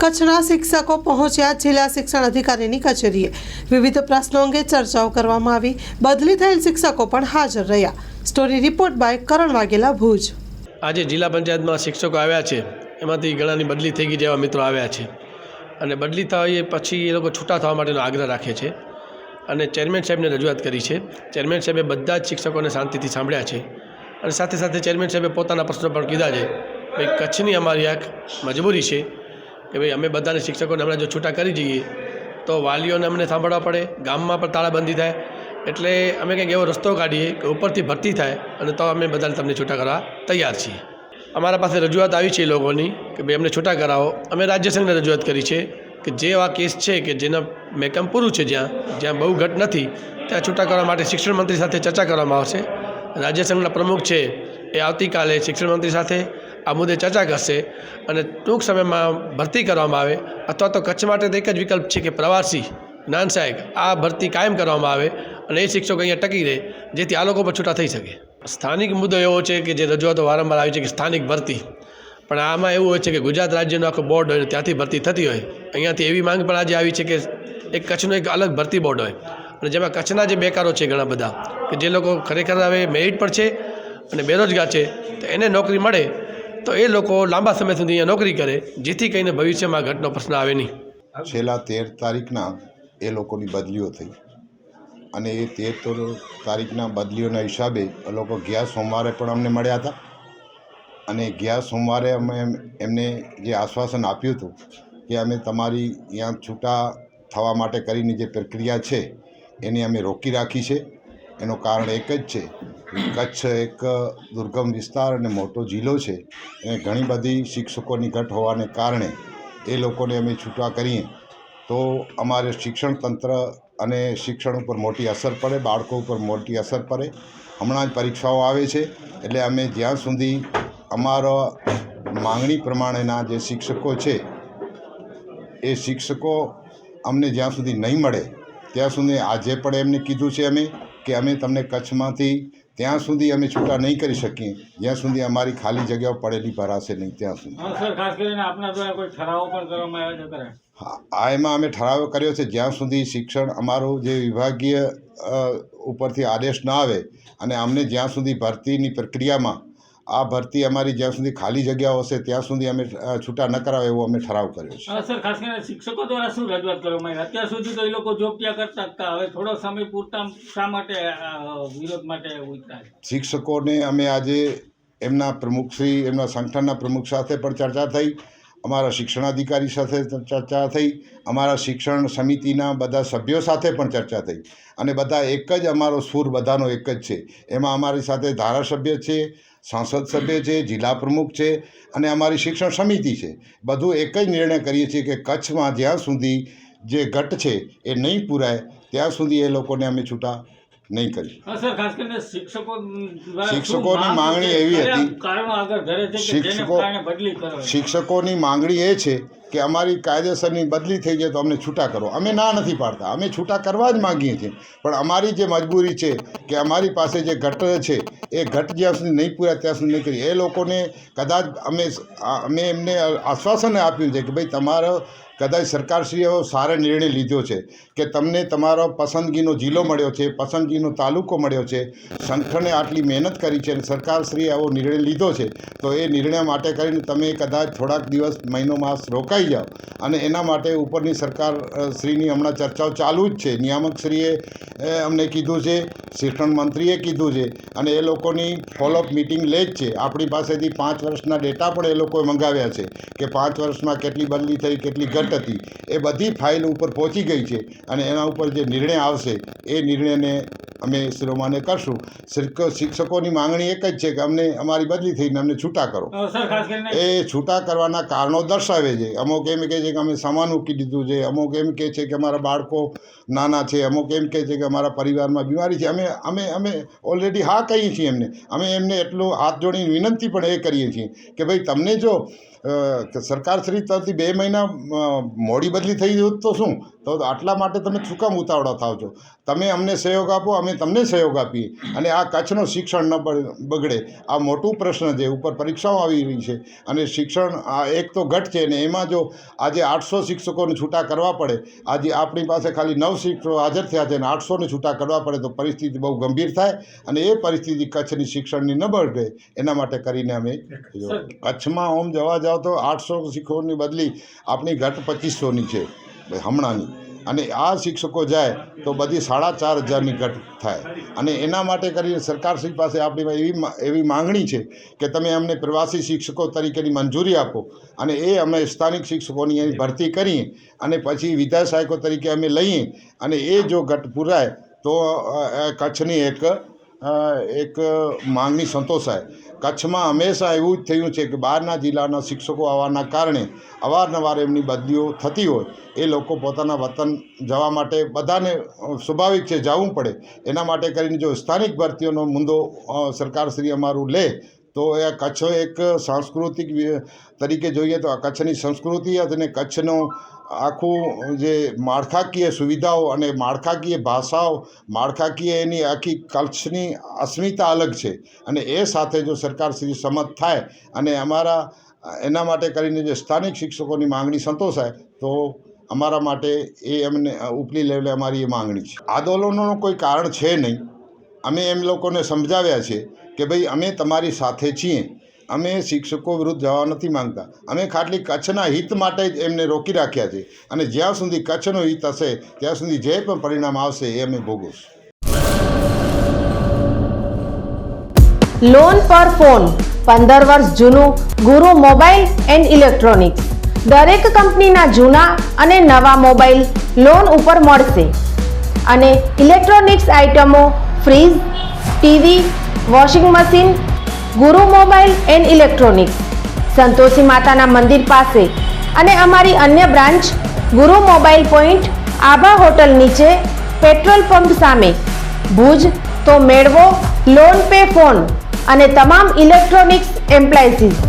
કચ્છના શિક્ષકો પહોંચ્યા જિલ્લા શિક્ષણ અધિકારીની કચેરીએ। વિવિધ પ્રશ્નો અંગે ચર્ચાઓ કરવામાં આવી। બદલી થયેલ શિક્ષકો પણ હાજર રહ્યા। સ્ટોરી રિપોર્ટ બાય કરણ વાઘેલા, ભુજ। આજે જિલ્લા પંચાયતમાં શિક્ષકો આવ્યા છે, એમાંથી ઘણાની બદલી થઈ ગઈ જેવા મિત્રો આવ્યા છે અને બદલી થાય પછી એ લોકો છૂટા થવા માટેનો આગ્રહ રાખે છે અને ચેરમેન સાહેબને રજૂઆત કરી છે। ચેરમેન સાહેબે બધા જ શિક્ષકોને શાંતિથી સાંભળ્યા છે અને સાથે સાથે ચેરમેન સાહેબે પોતાના પ્રશ્નો પણ કીધા છે। ભાઈ, કચ્છની અમારી એક મજબૂરી છે કે ભાઈ અમે બધાને શિક્ષકોને હમણાં જો છૂટા કરી જઈએ તો વાલીઓને અમને સાંભળવા પડે, ગામમાં પણ તાળાબંધી થાય, એટલે અમે કંઈક એવો રસ્તો કાઢીએ કે ઉપરથી ભરતી થાય અને તો અમે બધાને તમને છૂટા કરવા તૈયાર છીએ। અમારા પાસે રજૂઆત આવી છે એ લોકોની કે ભાઈ અમને છૂટા કરાવો। અમે રાજ્ય સંઘને રજૂઆત કરી છે કે જે આ કેસ છે કે જેના મેકમ પૂરું છે, જ્યાં બહુ ઘટ નથી ત્યાં છૂટા કરવા માટે શિક્ષણ મંત્રી સાથે ચર્ચા કરવામાં આવશે। રાજ્ય સંઘના પ્રમુખ છે એ આવતીકાલે શિક્ષણ મંત્રી સાથે આ મુદ્દે ચર્ચા કરશે અને ટૂંક સમયમાં ભરતી કરવામાં આવે, અથવા તો કચ્છ માટે તો એક જ વિકલ્પ છે કે પ્રવાસી જ્ઞાન સહાયક આ ભરતી કાયમ કરવામાં આવે અને એ શિક્ષકો અહીંયા ટકી રહે, જેથી આ લોકો પર છૂટા થઈ શકે। સ્થાનિક મુદ્દો એવો છે કે જે રજૂઆતો વારંવાર આવી છે કે સ્થાનિક ભરતી, પણ આમાં એવું હોય છે કે ગુજરાત રાજ્યનો આખો બોર્ડ હોય ત્યાંથી ભરતી થતી હોય। અહીંયાથી એવી માંગ પણ આજે આવી છે કે એક કચ્છનું એક અલગ ભરતી બોર્ડ હોય અને જેમાં કચ્છના જે બેકારો છે ઘણા બધા કે જે લોકો ખરેખર હવે મેરિટ પર છે અને બેરોજગાર છે, તો એને નોકરી મળે તો એ લોકો લાંબા સમય સુધી અહીંયા નોકરી કરે, જેથી કરીને ભવિષ્યમાં ઘટનો પ્રશ્ન આવે નહીં। છેલ્લા 13 તારીખના એ લોકોની બદલીઓ થઈ અને એ 13 તારીખના બદલીઓના હિસાબે એ લોકો ગયા સોમવારે પણ અમને મળ્યા હતા અને ગયા સોમવારે અમે એમને જે આશ્વાસન આપ્યું હતું કે અમે તમારી અહીંયા છૂટા થવા માટે કરીને જે પ્રક્રિયા છે એને અમે રોકી રાખી છે। એનું કારણ એક જ છે, કચ્છ એક દુર્ગમ વિસ્તાર અને મોટો જિલ્લો છે અને ઘણી બધી શિક્ષકોની ઘટ હોવાને કારણે એ લોકોને અમે છૂટા કરીએ તો અમારે શિક્ષણ તંત્ર અને શિક્ષણ ઉપર મોટી અસર પડે, બાળકો ઉપર મોટી અસર પડે। હમણાં જ પરીક્ષાઓ આવે છે એટલે અમે જ્યાં સુધી અમારા માંગણી પ્રમાણેના જે શિક્ષકો છે એ શિક્ષકો અમને જ્યાં સુધી નહીં મળે ત્યાં સુધી આજે પણ એમને કીધું છે અમે કે અમે તમને કચ્છમાંથી ત્યાં સુધી અમે છૂટા નહીં કરી શકીએ જ્યાં સુધી અમારી ખાલી જગ્યાઓ પડેલી ભરાશે નહીં ત્યાં સુધી। ખાસ કરીને આપના દ્વારા કોઈ ઠરાવો પણ કરવામાં આવ્યા છે? હા, એમાં અમે ઠરાવ કર્યો છે જ્યાં સુધી શિક્ષણ અમારું જે વિભાગીય ઉપરથી આદેશ ન આવે અને અમને જ્યાં સુધી ભરતીની પ્રક્રિયામાં આ ભરતી અમારી જ્યાં સુધી ખાલી જગ્યાઓ હશે ત્યાં સુધી અમે છૂટા ન કરાવે એવો અમે ઠરાવ કર્યો છે। સર, ખાસ કરીને શિક્ષકો દ્વારા શું રજૂઆત કરવામાં આવી? અત્યાર સુધી તો એ લોકો જોબ ત્યાં કરતા હતા, હવે થોડો સમય પૂરતા શા માટે વિરોધ માટે ઉતર્યા? શિક્ષકોને અમે આજે એમના પ્રમુખશ્રી, એમના સંગઠનના પ્રમુખ સાથે પણ ચર્ચા થઈ, અમારા શિક્ષણાધિકારી સાથે ચર્ચા થઈ, અમારા શિક્ષણ સમિતિના બધા સભ્યો સાથે પણ ચર્ચા થઈ અને બધા એક જ અમારો સૂર બધાનો એક જ છે। એમાં અમારી સાથે ધારાસભ્ય છે, સાંસદ સભ્ય છે, જિલ્લા પ્રમુખ છે અને અમારી શિક્ષણ સમિતિ છે। બધું એક જ નિર્ણય કરીએ છીએ કે કચ્છમાં જ્યાં સુધી જે ઘટ છે એ નહીં પૂરાય ત્યાં સુધી એ લોકોને અમે છૂટા નહીં કરી। ખાસ કરીને શિક્ષકોની માંગણી એવી હતી, શિક્ષકોની માંગણી એ છે કે અમારી કાયદેસરની બદલી થઈ જાય તો અમને છૂટા કરો। અમે ના નથી પાડતા, અમે છૂટા કરવા જ માગીએ છીએ, પણ અમારી જે મજબૂરી છે કે અમારી પાસે જે ઘટ છે એ ઘટ જ્યાં સુધી નહીં પૂરાય ત્યાં સુધી નહીં કરી। એ લોકોને કદાચ અમે એમને આશ્વાસન આપ્યું છે કે ભાઈ તમારો કદાચ સરકારશ્રીએ એવો સારો નિર્ણય લીધો છે કે તમને તમારો પસંદગીનો જિલ્લો મળ્યો છે, પસંદગીનો તાલુકો મળ્યો છે, સંગઠને આટલી મહેનત કરી છે અને સરકારશ્રીએ એવો નિર્ણય લીધો છે, તો એ નિર્ણય માટે કરીને તમે કદાચ થોડાક દિવસ મહિનો માસ રોકાઈ જાઓ અને એના માટે ઉપરની સરકારશ્રીની હમણાં ચર્ચાઓ ચાલુ જ છે। નિયામકશ્રીએ અમને કીધું છે, શિક્ષણ મંત્રીએ કીધું છે અને એ લોકોની ફોલોઅપ મિટિંગ લે જ છે। આપણી પાસેથી 5 વર્ષના ડેટા પણ એ લોકોએ મંગાવ્યા છે કે 5 વર્ષમાં કેટલી બદલી થઈ, કેટલી ઘટ હતી, એ બધી ફાઇલ ઉપર પહોંચી ગઈ છે અને એના ઉપર જે નિર્ણય આવશે એ નિર્ણયને અમે શિરોમાન્ય કરશું। શિક્ષકોની માંગણી એક જ છે કે અમને અમારી બદલી થઈને અમને છૂટા કરો। એ છૂટા કરવાના કારણો દર્શાવે છે। અમુક એમ કહે છે કે અમે સામાન મૂકી દીધું છે, અમુક એમ કહે છે કે અમારા બાળકો નાના છે, અમુક એમ કહે છે કે અમારા પરિવારમાં બીમારી છે। અમે ઓલરેડી હા કહીએ છીએ એમને, અમે એમને એટલું હાથ જોડીને વિનંતી પણ એ કરીએ છીએ કે ભાઈ તમને જો સરકારશ્રી તરફથી 2 મહિના મોડી બદલી થઈ તો શું, તો આટલા માટે તમે શું કામ ઉતાવળા થાવ છો? તમે અમને સહયોગ આપો, અમે અમે તમને સહયોગ આપીએ અને આ કચ્છનો શિક્ષણ ન બગડે. આ મોટું પ્રશ્ન છે, ઉપર પરીક્ષાઓ આવી રહી છે અને શિક્ષણ આ એક તો ઘટ છે ને એમાં જો આજે 800 શિક્ષકોને છૂટા કરવા પડે, આજે આપણી પાસે ખાલી 9 શિક્ષકો હાજર થયા છે અને 800ને છૂટા કરવા પડે તો પરિસ્થિતિ બહુ ગંભીર થાય અને એ પરિસ્થિતિ કચ્છની શિક્ષણની ન બગડે એના માટે કરીને અમે કચ્છમાં ઓમ જવા જાઓ તો 800 શિક્ષકોની બદલી આપણી ઘટ 2500ની છે હમણાંની, અને આ શિક્ષકો જાય તો બધી 4500ની ઘટ થાય. અને એના માટે કરીને સરકારશ્રી પાસે આપણી એવી માંગણી છે કે તમે અમને પ્રવાસી શિક્ષકો તરીકેની મંજૂરી આપો અને એ અમે સ્થાનિક શિક્ષકોની અહીં ભરતી કરીએ અને પછી વિદ્યા સહાયકો તરીકે અમે લઈએ અને એ જો ઘટ પૂરાય તો કચ્છની એક માંગણી સંતોષાય. કચ્છમાં હંમેશા એવું જ થયું છે કે બહારના જિલ્લાના શિક્ષકો આવવાના કારણે અવારનવાર એમની બદલીઓ થતી હોય, એ લોકો પોતાના વતન જવા માટે બધાને સ્વાભાવિક છે જવું પડે. એના માટે કરીને જો સ્થાનિક ભરતીઓનો મુદ્દો સરકારશ્રી અમારું લે તો એ કચ્છ એક સાંસ્કૃતિક તરીકે જોઈએ તો આ કચ્છની સંસ્કૃતિ અને કચ્છનો આખું જે માળખાકીય સુવિધાઓ અને માળખાકીય ભાષાઓ, માળખાકીય એની આખી કચ્છની અસ્મિતા અલગ છે અને એ સાથે જો સરકારશ્રી સંમત થાય અને અમારા એના માટે કરીને જે સ્થાનિક શિક્ષકોની માંગણી સંતોષાય તો અમારા માટે એ અમને ઉપલી લેવલે અમારી એ માંગણી છે. આંદોલનોનું કોઈ કારણ છે નહીં. અમે એમ લોકોને સમજાવ્યા છે કે ભાઈ અમે તમારી સાથે છીએ, અમે શિક્ષકો વિરુદ્ધ જવા નથી માંગતા, અમે ખાલી કચ્છના હિત માટે જ એમને રોકી રાખ્યા છે અને જ્યાં સુધી કચ્છનો હિત હશે ત્યાં સુધી જે પણ પરિણામ આવશે એ અમે ભોગવશું. લોન પર ફોન 15 વર્ષ જૂનું ગુરુ મોબાઈલ એન્ડ ઇલેક્ટ્રોનિક્સ. દરેક કંપનીના જૂના અને નવા મોબાઈલ લોન ઉપર મળશે અને ઇલેક્ટ્રોનિક્સ આઇટમો ફ્રીજ, ટીવી, વોશિંગ મશીન. ગુરુ મોબાઈલ એન્ડ ઇલેક્ટ્રોનિક્સ, સંતોષી માતાના મંદિર પાસે અને અમારી અન્ય બ્રાન્ચ ગુરુ મોબાઈલ પોઈન્ટ, આભા હોટલ નીચે, પેટ્રોલ પંપ સામે, ભુજ. તો મેળવો લોન પે ફોન અને તમામ ઇલેક્ટ્રોનિક્સ એપ્લાયન્સીસ.